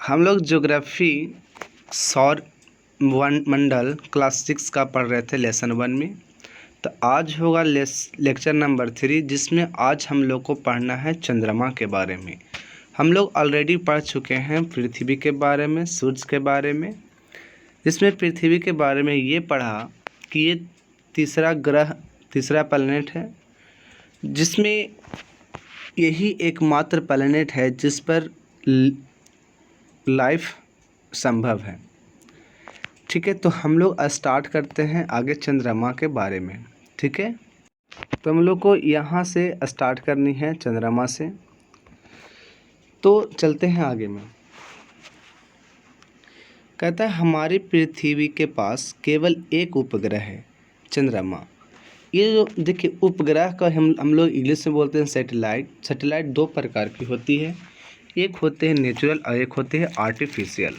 हम लोग ज्योग्राफी सौर मंडल क्लास 6 का पढ़ रहे थे लेसन 1 में। तो आज होगा लेक्चर नंबर 3, जिसमें आज हम लोग को पढ़ना है चंद्रमा के बारे में। हम लोग ऑलरेडी पढ़ चुके हैं पृथ्वी के बारे में, सूर्य के बारे में। जिसमें पृथ्वी के बारे में ये पढ़ा कि ये तीसरा प्लैनेट है, जिसमें यही एकमात्र प्लैनेट है जिस पर लाइफ संभव है। ठीक है, तो हम लोग स्टार्ट करते हैं आगे चंद्रमा के बारे में। ठीक है, तो हम लोग को यहाँ से स्टार्ट करनी है चंद्रमा से। तो चलते हैं आगे में। कहता है हमारी पृथ्वी के पास केवल एक उपग्रह है, चंद्रमा। ये जो देखिए उपग्रह का हम लोग इंग्लिश में बोलते हैं सैटेलाइट। सैटेलाइट दो प्रकार की होती है, एक होते हैं नेचुरल और एक होते हैं आर्टिफिशियल।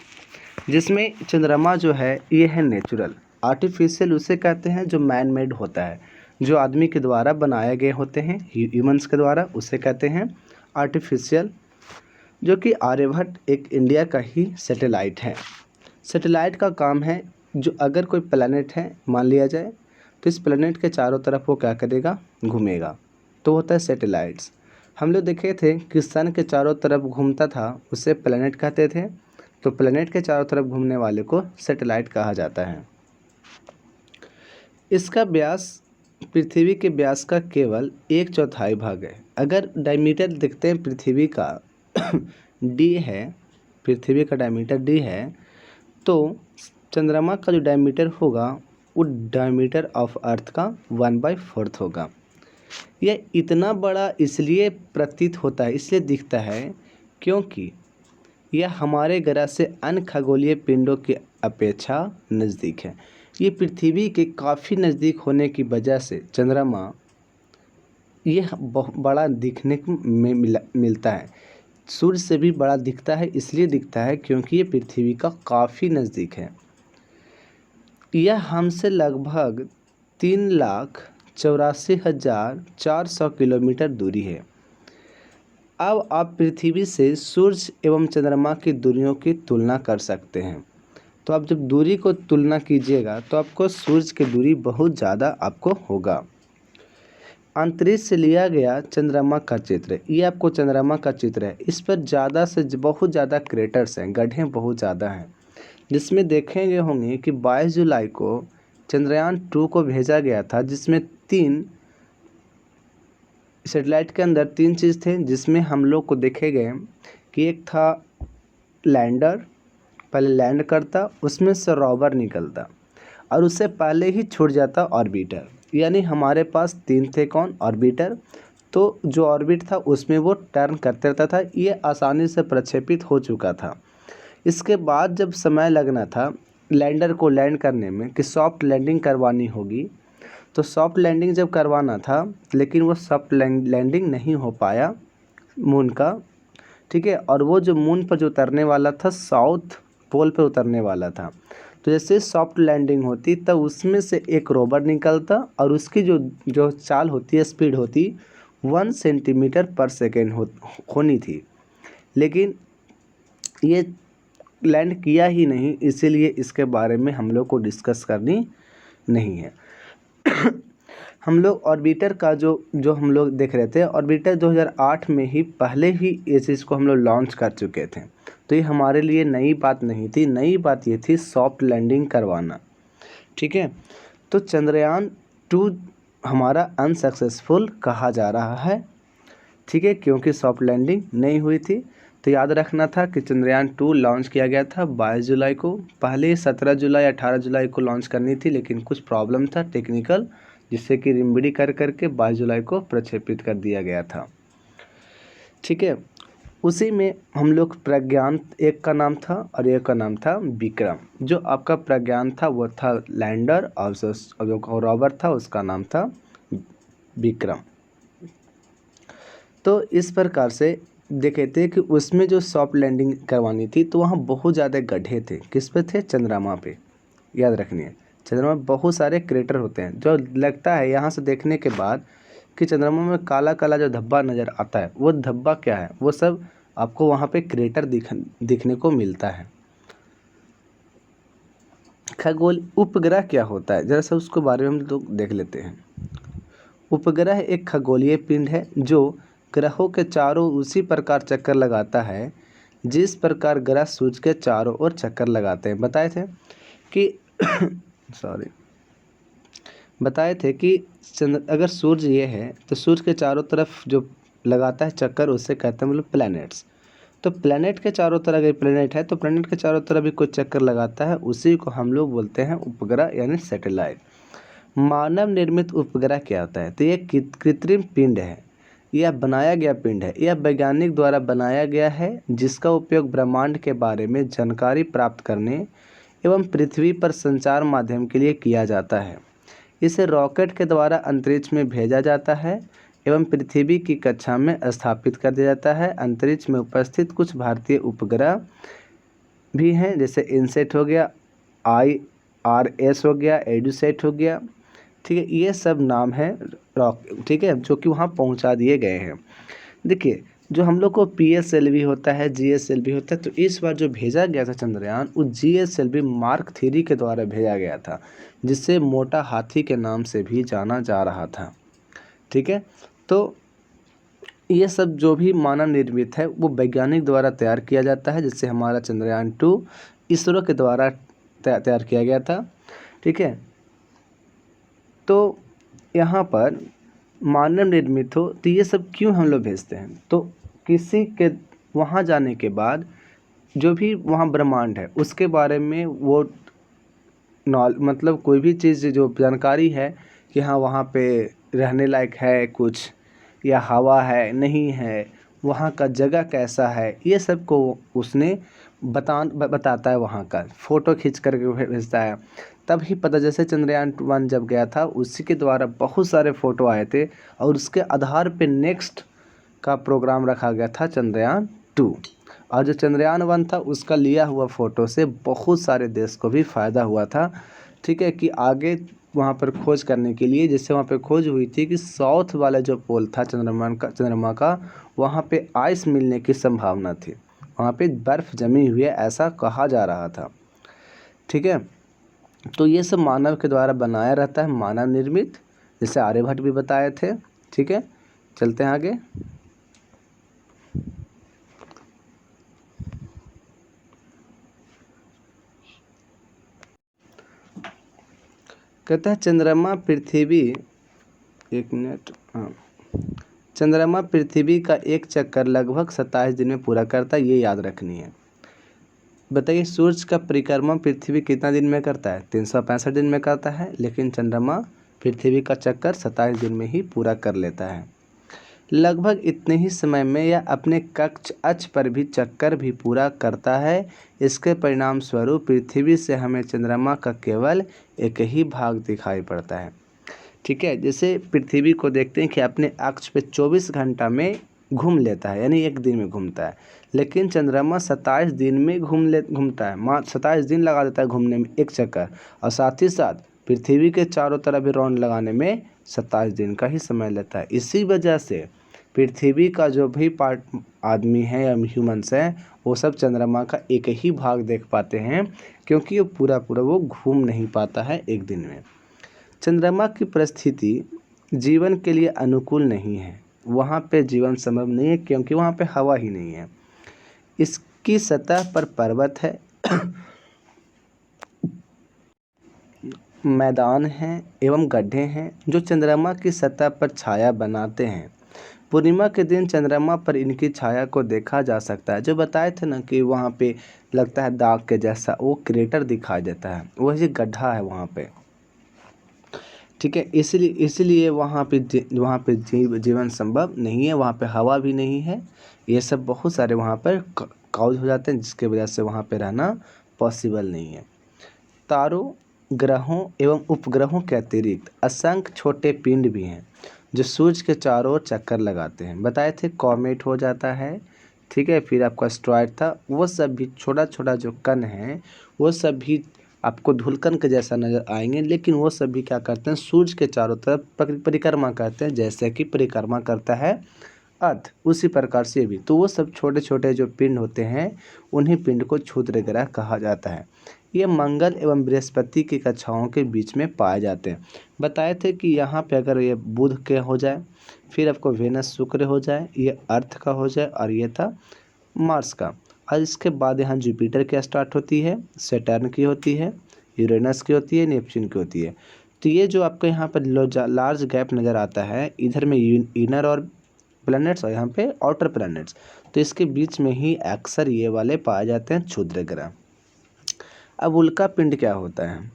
जिसमें चंद्रमा जो है ये है नेचुरल। आर्टिफिशियल उसे कहते हैं जो मैन मेड होता है, जो आदमी के द्वारा बनाए गए होते हैं, ह्यूमंस के द्वारा, उसे कहते हैं आर्टिफिशियल। जो कि आर्यभट्ट एक इंडिया का ही सैटेलाइट है। सैटेलाइट का काम है, जो अगर कोई प्लैनेट है मान लिया जाए, तो इस प्लैनेट के चारों तरफ वो क्या करेगा, घूमेगा, तो होता है सैटेलाइट्स। हम लोग देखे थे कि सन के चारों तरफ घूमता था, उसे प्लैनेट कहते थे। तो प्लैनेट के चारों तरफ घूमने वाले को सैटेलाइट कहा जाता है। इसका व्यास पृथ्वी के व्यास का केवल 1/4 भाग है। अगर डायमीटर देखते हैं पृथ्वी का डी है, पृथ्वी का डायमीटर डी है, तो चंद्रमा का जो डायमीटर होगा वो डायमीटर ऑफ अर्थ का 1/4 होगा। यह इतना बड़ा इसलिए प्रतीत होता है, इसलिए दिखता है क्योंकि यह हमारे ग्रह से अन्य खगोलीय पिंडों की अपेक्षा नज़दीक है। ये पृथ्वी के काफ़ी नज़दीक होने की वजह से चंद्रमा यह बहुत बड़ा दिखने में मिलता है। सूर्य से भी बड़ा दिखता है, इसलिए दिखता है क्योंकि ये पृथ्वी का काफ़ी नज़दीक है। यह हमसे लगभग 3,84,400 किलोमीटर दूरी है। अब आप पृथ्वी से सूर्य एवं चंद्रमा की दूरियों की तुलना कर सकते हैं। तो आप जब दूरी को तुलना कीजिएगा तो आपको सूर्य की दूरी बहुत ज़्यादा आपको होगा। अंतरिक्ष से लिया गया चंद्रमा का चित्र, ये आपको चंद्रमा का चित्र है। इस पर ज़्यादा से बहुत ज़्यादा क्रेटर्स हैं, गड्ढे बहुत ज़्यादा हैं। जिसमें देखेंगे होंगे कि 22 जुलाई को चंद्रयान 2 को भेजा गया था, जिसमें 3 सैटेलाइट के अंदर 3 चीज़ थे, जिसमें हम लोग को देखे गए कि एक था लैंडर, पहले लैंड करता, उसमें से रोवर निकलता और उससे पहले ही छूट जाता ऑर्बिटर। यानी हमारे पास 3 थे, कौन, ऑर्बिटर। तो जो ऑर्बिट था उसमें वो टर्न करते रहता था, ये आसानी से प्रक्षेपित हो चुका था। इसके बाद जब समय लगना था लैंडर को लैंड करने में, कि सॉफ्ट लैंडिंग करवानी होगी, तो सॉफ्ट लैंडिंग जब करवाना था, लेकिन वो सॉफ्ट लैंडिंग नहीं हो पाया मून का। ठीक है, और वो जो मून पर जो उतरने वाला था, साउथ पोल पर उतरने वाला था। तो जैसे सॉफ्ट लैंडिंग होती तब उसमें से एक रोवर निकलता और उसकी जो चाल होती है, स्पीड होती 1 सेंटीमीटर पर सेकेंड होनी थी। लेकिन ये लैंड किया ही नहीं, इसीलिए इसके बारे में हम लोग को डिस्कस करनी नहीं है। हम लोग ऑर्बिटर का जो हम लोग देख रहे थे, ऑर्बिटर 2008 में ही पहले ही इस चीज़ को हम लोग लॉन्च कर चुके थे। तो ये हमारे लिए नई बात नहीं थी, नई बात ये थी सॉफ्ट लैंडिंग करवाना। ठीक है, तो चंद्रयान 2 हमारा अनसक्सेसफुल कहा जा रहा है। ठीक है, क्योंकि सॉफ्ट लैंडिंग नहीं हुई थी। तो याद रखना था कि चंद्रयान 2 लॉन्च किया गया था 22 जुलाई को। पहले 17 जुलाई 18 जुलाई को लॉन्च करनी थी, लेकिन कुछ प्रॉब्लम था टेक्निकल, जिससे कि रिमबड़ी कर करके 22 जुलाई को प्रक्षेपित कर दिया गया था। ठीक है, उसी में हम लोग प्रज्ञान एक का नाम था और एक का नाम था विक्रम। जो आपका प्रज्ञान था वो था लैंडर, और जो रोवर था उसका नाम था विक्रम। तो इस प्रकार से देखे थे कि उसमें जो सॉफ्ट लैंडिंग करवानी थी, तो वहाँ बहुत ज़्यादा गड्ढे थे। किस पे थे, चंद्रमा पे। याद रखनी है, चंद्रमा में बहुत सारे क्रेटर होते हैं, जो लगता है यहाँ से देखने के बाद कि चंद्रमा में काला काला जो धब्बा नज़र आता है, वो धब्बा क्या है, वो सब आपको वहाँ पे क्रेटर दिखने को मिलता है। खगोल उपग्रह क्या होता है, जरा सा उसके बारे में हम लोग देख लेते हैं। उपग्रह एक खगोलीय पिंड है जो ग्रहों के चारों उसी प्रकार चक्कर लगाता है जिस प्रकार ग्रह सूर्य के चारों ओर चक्कर लगाते हैं। बताए थे कि सॉरी बताए थे कि चंद्र अगर सूर्य ये है तो सूर्य के चारों तरफ जो लगाता है चक्कर उससे कहते हैं मतलब प्लैनेट्स। तो प्लैनेट के चारों तरफ अगर प्लैनेट है तो प्लैनेट के चारों तरफ भी कोई चक्कर लगाता है, उसी को हम लोग बोलते हैं उपग्रह यानी सैटेलाइट। मानव निर्मित उपग्रह क्या होता है, तो ये कृत्रिम पिंड है, यह बनाया गया पिंड है, यह वैज्ञानिक द्वारा बनाया गया है जिसका उपयोग ब्रह्मांड के बारे में जानकारी प्राप्त करने एवं पृथ्वी पर संचार माध्यम के लिए किया जाता है। इसे रॉकेट के द्वारा अंतरिक्ष में भेजा जाता है एवं पृथ्वी की कक्षा में स्थापित कर दिया जाता है। अंतरिक्ष में उपस्थित कुछ भारतीय उपग्रह भी हैं, जैसे इनसेट हो गया, IRS हो गया, एडुसेट हो गया, ठीक है, ये सब नाम है ठीक है, जो कि वहाँ पहुँचा दिए गए हैं। देखिए जो हम लोग को PSLV होता है, GSLV होता है, तो इस बार जो भेजा गया था चंद्रयान वो GSLV Mark 3 के द्वारा भेजा गया था, जिसे मोटा हाथी के नाम से भी जाना जा रहा था। ठीक है, तो ये सब जो भी मानव निर्मित है वो वैज्ञानिक द्वारा तैयार किया जाता है, जिससे हमारा चंद्रयान 2 इसरो के द्वारा तैयार किया गया था। ठीक है, तो यहाँ पर मानव निर्मित हो तो ये सब क्यों हम लोग भेजते हैं, तो किसी के वहाँ जाने के बाद जो भी वहाँ ब्रह्मांड है उसके बारे में वो मतलब कोई भी चीज़ जो जानकारी है कि हाँ वहाँ पे रहने लायक है कुछ, या हवा है नहीं है, वहाँ का जगह कैसा है, ये सब को उसने बताता है, वहाँ का फ़ोटो खींच करके भेजता है। तब ही पता, जैसे चंद्रयान 1 जब गया था उसी के द्वारा बहुत सारे फ़ोटो आए थे और उसके आधार पे नेक्स्ट का प्रोग्राम रखा गया था चंद्रयान 2। और जो चंद्रयान 1 था उसका लिया हुआ फ़ोटो से बहुत सारे देश को भी फ़ायदा हुआ था। ठीक है, कि आगे वहाँ पर खोज करने के लिए, जिससे वहाँ पे खोज हुई थी कि साउथ वाला जो पोल था चंद्रमा का वहाँ पे आइस मिलने की संभावना थी, वहाँ पे बर्फ़ जमी हुई है ऐसा कहा जा रहा था। ठीक है, तो ये सब मानव के द्वारा बनाया रहता है, मानव निर्मित, जैसे आर्यभट्ट भी बताए थे। ठीक है, चलते हैं आगे। कहता है चंद्रमा पृथ्वी, एक मिनट, हाँ, चंद्रमा पृथ्वी का एक चक्कर लगभग 27 दिन में पूरा करता है, ये याद रखनी है। बताइए सूर्य का परिक्रमा पृथ्वी कितना दिन में करता है, 365 दिन में करता है, लेकिन चंद्रमा पृथ्वी का चक्कर 27 दिन में ही पूरा कर लेता है। लगभग इतने ही समय में यह अपने कक्ष अक्ष पर भी चक्कर भी पूरा करता है। इसके परिणाम स्वरूप पृथ्वी से हमें चंद्रमा का केवल एक ही भाग दिखाई पड़ता है। ठीक है, जैसे पृथ्वी को देखते हैं कि अपने अक्ष पे 24 घंटा में घूम लेता है, यानी एक दिन में घूमता है, लेकिन चंद्रमा 27 दिन में घूमता है, 27 दिन लगा देता है घूमने में एक चक्कर, और साथ ही साथ पृथ्वी के चारों तरफ भी राउंड लगाने में 27 दिन का ही समय लेता है। इसी वजह से पृथ्वी का जो भी पार्ट आदमी है या ह्यूमंस हैं वो सब चंद्रमा का एक ही भाग देख पाते हैं, क्योंकि वो पूरा वो घूम नहीं पाता है एक दिन में। चंद्रमा की परिस्थिति जीवन के लिए अनुकूल नहीं है, वहाँ पे जीवन संभव नहीं है क्योंकि वहाँ पे हवा ही नहीं है। इसकी सतह पर पर्वत है, मैदान हैं एवं गड्ढे हैं जो चंद्रमा की सतह पर छाया बनाते हैं। पूर्णिमा के दिन चंद्रमा पर इनकी छाया को देखा जा सकता है। जो बताए थे ना कि वहाँ पे लगता है दाग के जैसा, वो क्रेटर दिखाई देता है, वही गड्ढा है वहाँ पे। ठीक है, इसलिए वहाँ पे जीवन संभव नहीं है, वहाँ पे हवा भी नहीं है, ये सब बहुत सारे वहाँ पर काउज हो जाते हैं, जिसके वजह से वहाँ पे रहना पॉसिबल नहीं है। तारों, ग्रहों एवं उपग्रहों के अतिरिक्त असंख्य छोटे पिंड भी हैं जो सूर्य के चारों ओर चक्कर लगाते हैं। बताए थे कॉमेट हो जाता है, ठीक है, फिर आपका एस्टेरॉयड था, वो सब भी छोटा छोटा जो कण हैं वो सब भी आपको धूलकण के जैसा नज़र आएंगे, लेकिन वो सब भी क्या करते हैं, सूर्य के चारों तरफ परिक्रमा करते हैं, जैसे कि परिक्रमा करता है अर्थ, उसी प्रकार से भी तो वो सब छोटे छोटे जो पिंड होते हैं उन्हीं पिंड को क्षुद्र ग्रह कहा जाता है। ये मंगल एवं बृहस्पति की कक्षाओं के बीच में पाए जाते हैं। बताए थे कि यहाँ पे अगर ये बुध के हो जाए, फिर आपको वेनस शुक्र हो जाए, ये अर्थ का हो जाए, और ये था मार्स का। और इसके बाद यहाँ जुपिटर की स्टार्ट होती है, सैटर्न की होती है, यूरेनस की होती है, नेपच्यून की होती है। तो ये जो आपको यहाँ पर लार्ज गैप नज़र आता है, इधर में इनर और प्लैनेट्स और यहाँ पे आउटर प्लैनेट्स, तो इसके बीच में ही अक्सर ये वाले पाए जाते हैं क्षुद्र ग्रह। अब उल्का पिंड क्या होता है?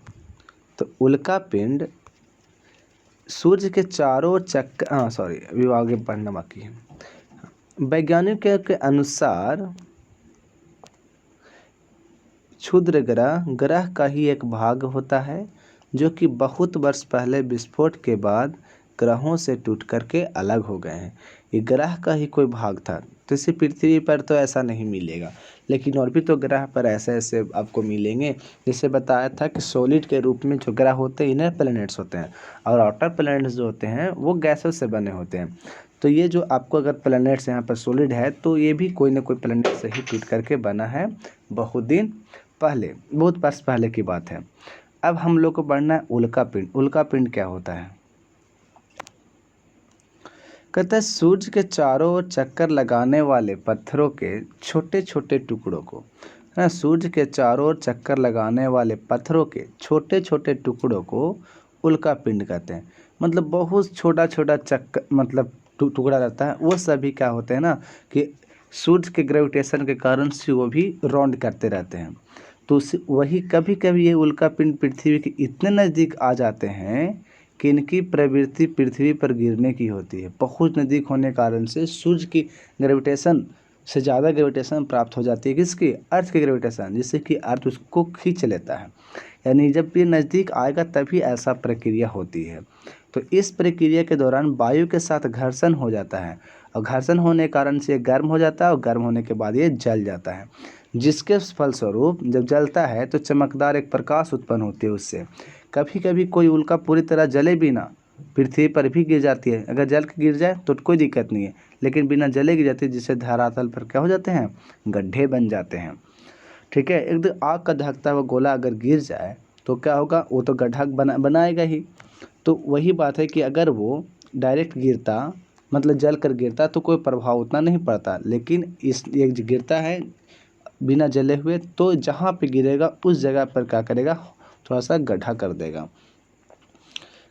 तो उल्का पिंड सूर्य के चारों अभी आगे पढ़ना बाकी है। वैज्ञानिकों के अनुसार क्षुद्र ग्रह का ही एक भाग होता है जो कि बहुत वर्ष पहले विस्फोट के बाद ग्रहों से टूट करके अलग हो गए हैं। ये ग्रह का ही कोई भाग था। तो इसी पृथ्वी पर तो ऐसा नहीं मिलेगा, लेकिन और भी तो ग्रह पर ऐसे ऐसे आपको मिलेंगे। जैसे बताया था कि सॉलिड के रूप में जो ग्रह होते हैं इनर प्लैनेट्स होते हैं, और आउटर प्लैनेट्स जो होते हैं वो गैसों से बने होते हैं। तो ये जो आपको अगर प्लैनेट्स यहाँ पर सॉलिड है, तो ये भी कोई ना कोई प्लैनेट से ही टूट करके बना है, बहुत दिन पहले, बहुत वर्ष पहले की बात है। अब हम लोग को पढ़ना है उल्का पिंड। उल्का पिंड क्या होता है? कहता है सूर्य के चारों ओर चक्कर लगाने वाले पत्थरों के छोटे छोटे टुकड़ों को, है ना, सूर्य के चारों ओर चक्कर लगाने वाले पत्थरों के छोटे छोटे टुकड़ों को उल्का पिंड कहते हैं। मतलब बहुत छोटा छोटा चक्कर, मतलब टुकड़ा रहता है, वो सभी क्या होते हैं ना कि सूर्य के ग्रेविटेशन के कारण से वो भी राउंड करते रहते हैं। तो वही कभी कभी ये उल्का पिंड पृथ्वी के इतने नज़दीक आ जाते हैं कि इनकी प्रवृत्ति पृथ्वी पर गिरने की होती है। बहुत नज़दीक होने के कारण से सूर्य की ग्रेविटेशन से ज़्यादा ग्रेविटेशन प्राप्त हो जाती है, किसकी? अर्थ की ग्रेविटेशन, जिससे कि अर्थ उसको खींच लेता है। यानी जब ये नज़दीक आएगा तभी ऐसा प्रक्रिया होती है। तो इस प्रक्रिया के दौरान वायु के साथ घर्षण हो जाता है, और घर्षण होने के कारण से गर्म हो जाता है, और गर्म होने के बाद ये जल जाता है, जिसके फलस्वरूप जब जलता है तो चमकदार एक प्रकाश उत्पन्न होती है उससे। कभी कभी कोई उल्का पूरी तरह जले भी ना, पृथ्वी पर भी गिर जाती है। अगर जल के गिर जाए तो कोई दिक्कत नहीं है, लेकिन बिना जले गिर जाती है, जिससे धरातल पर क्या हो जाते हैं? गड्ढे बन जाते हैं। ठीक है, एकदम आग का दहकता हुआ गोला अगर गिर जाए तो क्या होगा? वो तो गड्ढा बनाएगा ही। तो वही बात है कि अगर वो डायरेक्ट गिरता, मतलब जल कर गिरता, तो कोई प्रभाव उतना नहीं पड़ता, लेकिन इस एक जो गिरता है बिना जले हुए, तो जहाँ पे गिरेगा उस जगह पर क्या करेगा? थोड़ा सा गड्ढा कर देगा।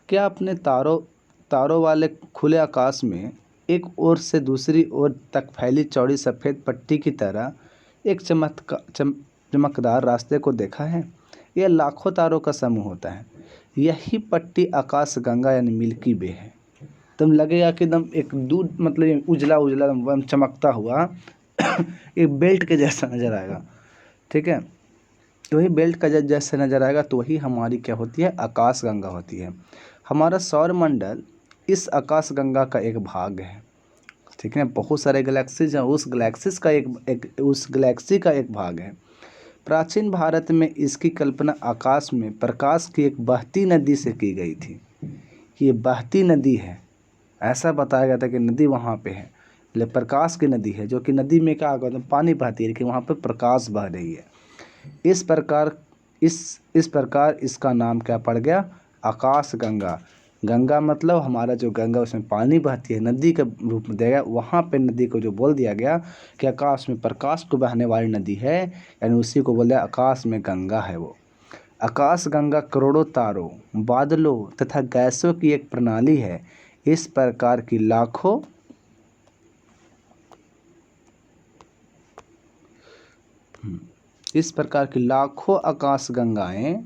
क्या अपने तारों वाले खुले आकाश में एक ओर से दूसरी ओर तक फैली चौड़ी सफ़ेद पट्टी की तरह एक चमकदार रास्ते को देखा है? यह लाखों तारों का समूह होता है। यही पट्टी आकाश गंगा यानी मिल्की वे है। तुम लगेगा कि एकदम एक दूर, मतलब उजला उजला एकदम चमकता हुआ एक बेल्ट के जैसा नज़र आएगा। ठीक है, तो वही बेल्ट का जैसे नज़र आएगा, तो वही हमारी क्या होती है? आकाश गंगा होती है। हमारा सौरमंडल इस आकाश गंगा का एक भाग है। ठीक है, बहुत सारे गैलेक्सीज हैं, उस गैलेक्सी का एक भाग है। प्राचीन भारत में इसकी कल्पना आकाश में प्रकाश की एक बहती नदी से की गई थी। ये बहती नदी है, ऐसा बताया गया था कि नदी वहाँ पे है, लेकिन प्रकाश की नदी है, जो कि नदी में क्या होगा? पानी बहती है, लेकिन वहाँ पे प्रकाश बह रही है। इस प्रकार इसका नाम क्या पड़ गया? आकाश गंगा। गंगा मतलब हमारा जो गंगा, उसमें पानी बहती है, नदी के रूप में दिया गया। वहाँ पे नदी को जो बोल दिया गया कि आकाश में प्रकाश को बहने वाली नदी है, यानी उसी को बोल दिया आकाश में गंगा है वो। आकाश गंगा करोड़ों तारों, बादलों तथा गैसों की एक प्रणाली है। इस प्रकार की लाखों आकाश गंगाएं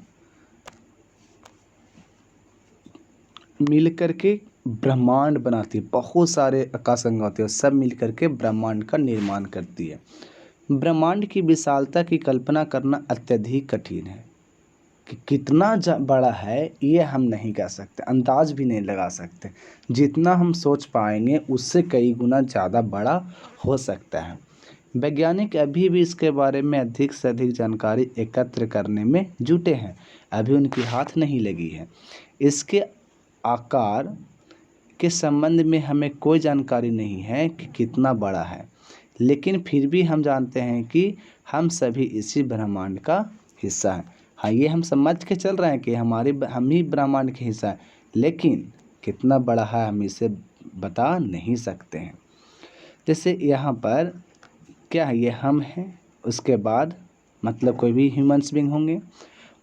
मिलकर के ब्रह्मांड बनाती है। बहुत सारे आकाश गंगा होते हैं, सब मिलकर के ब्रह्मांड का निर्माण करती है। ब्रह्मांड की विशालता की कल्पना करना अत्यधिक कठिन है। कि कितना बड़ा है ये हम नहीं कह सकते, अंदाज भी नहीं लगा सकते। जितना हम सोच पाएंगे उससे कई गुना ज़्यादा बड़ा हो सकता है। वैज्ञानिक अभी भी इसके बारे में अधिक से अधिक जानकारी एकत्र करने में जुटे हैं, अभी उनकी हाथ नहीं लगी है। इसके आकार के संबंध में हमें कोई जानकारी नहीं है कि कितना बड़ा है, लेकिन फिर भी हम जानते हैं कि हम सभी इसी ब्रह्मांड का हिस्सा हैं। हाँ, ये हम समझ के चल रहे हैं कि हम ही ब्रह्मांड के हिस्सा हैं, लेकिन कितना बड़ा है हम इसे बता नहीं सकते हैं। जैसे यहाँ पर क्या है, ये हम हैं, उसके बाद मतलब कोई भी ह्यूमन्स बीइंग होंगे,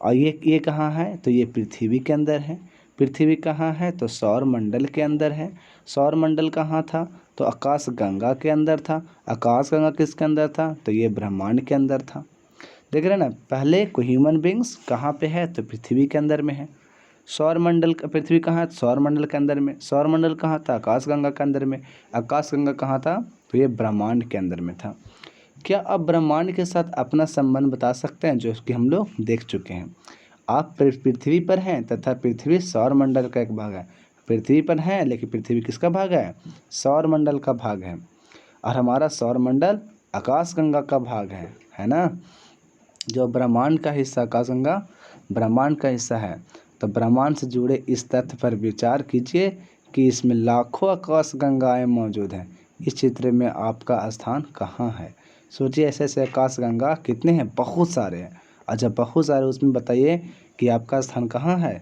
और ये कहाँ है, तो ये पृथ्वी के अंदर है। पृथ्वी कहाँ है, तो सौर मंडल के अंदर है। सौर मंडल कहाँ था, तो आकाश गंगा के अंदर था। आकाश गंगा किसके अंदर था, तो ये ब्रह्मांड के अंदर था। देख रहे हैं ना, पहले कोई ह्यूमन बींग्स कहाँ पे है, तो पृथ्वी के अंदर में है। सौर मंडल का पृथ्वी कहाँ है, सौर मंडल के अंदर में। सौर मंडल कहाँ था, आकाश गंगा के अंदर में। आकाश गंगा कहाँ था, तो ये ब्रह्मांड के अंदर में था। क्या आप ब्रह्मांड के साथ अपना संबंध बता सकते हैं, जो कि हम लोग देख चुके हैं। आप पृथ्वी पर हैं तथा पृथ्वी सौर मंडल का एक भाग है। पृथ्वी पर हैं, लेकिन पृथ्वी किसका भाग है, सौर मंडल का भाग है। और हमारा सौर मंडल आकाश गंगा का भाग है ना। जो ब्रह्मांड का हिस्सा आकाश गंगा ब्रह्मांड का हिस्सा है। तो ब्रह्मांड से जुड़े इस तथ्य पर विचार कीजिए कि इसमें लाखों आकाश गंगाएं मौजूद हैं। इस चित्र में आपका स्थान कहाँ है। सोचिए, ऐसे ऐसे आकाश गंगा कितने हैं, बहुत सारे हैं। और जब बहुत सारे, उसमें बताइए कि आपका स्थान कहाँ है,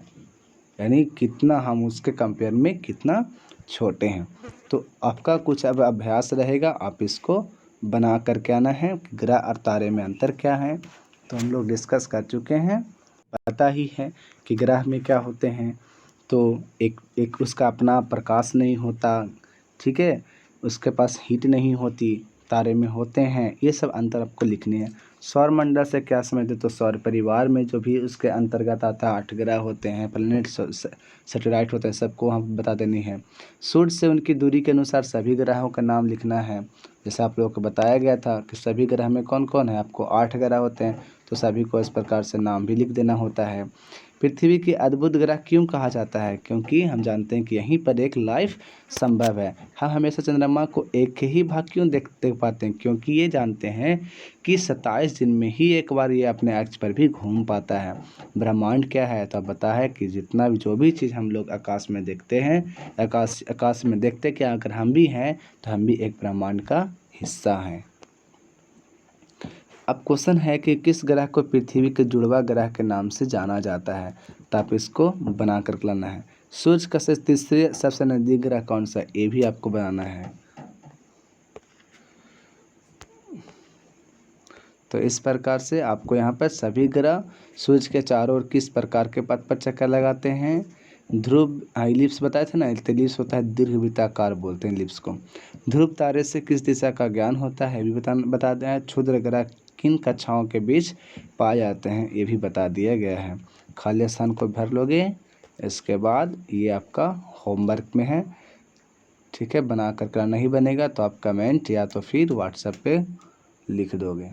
यानी कितना हम उसके कंपेयर में कितना छोटे हैं। तो आपका कुछ अब अभ्यास रहेगा, आप इसको बना करके आना है। ग्रह और तारे में अंतर क्या है, तो हम लोग डिस्कस कर चुके हैं। पता ही है कि ग्रह में क्या होते हैं, तो एक उसका अपना प्रकाश नहीं होता, ठीक है, उसके पास हीट नहीं होती, तारे में होते हैं। ये सब अंतर आपको लिखने हैं। सौर मंडल से क्या समझते, तो सौर परिवार में जो भी उसके अंतर्गत आता है 8 ग्रह होते हैं, प्लैनेट सैटेलाइट होते हैं, सबको हम बता देनी है। सूर्य से उनकी दूरी के अनुसार सभी ग्रहों का नाम लिखना है। जैसे आप लोगों को बताया गया था कि सभी ग्रह में कौन कौन है, आपको 8 ग्रह होते हैं, तो सभी को इस प्रकार से नाम भी लिख देना होता है। पृथ्वी की अद्भुत ग्रह क्यों कहा जाता है, क्योंकि हम जानते हैं कि यहीं पर एक लाइफ संभव है। हम हमेशा चंद्रमा को एक ही भाग क्यों देख पाते हैं, क्योंकि ये जानते हैं कि 27 दिन में ही एक बार ये अपने अक्ष पर भी घूम पाता है। ब्रह्मांड क्या है, तो पता है कि जितना भी जो भी चीज़ हम लोग आकाश में देखते हैं, आकाश में देखते क्या, अगर हम भी हैं तो हम भी एक ब्रह्मांड का हिस्सा हैं। अब क्वेश्चन है कि किस ग्रह को पृथ्वी के जुड़वा ग्रह के नाम से जाना जाता है, तो आप इसको बना कर लाना है। सूर्य का तीसरे सबसे नजदीक ग्रह कौन सा, ये भी आपको बनाना है। तो इस प्रकार से आपको यहाँ पर सभी ग्रह सूर्य के चारों ओर किस प्रकार के पथ पर चक्कर लगाते हैं। ध्रुव इलिप्स बताए थे ना, इलिप्स होता है दीर्घवृत्ताकार, बोलते हैं इलिप्स को। ध्रुव तारे से किस दिशा का ज्ञान होता है, भी बता दें। क्षुद्र ग्रह किन कक्षाओं के बीच पाए जाते हैं, ये भी बता दिया गया है। खाली स्थान को भर लोगे, इसके बाद ये आपका होमवर्क में है, ठीक है। बना कर नहीं बनेगा तो आप कमेंट या तो फिर व्हाट्सएप पे लिख दोगे।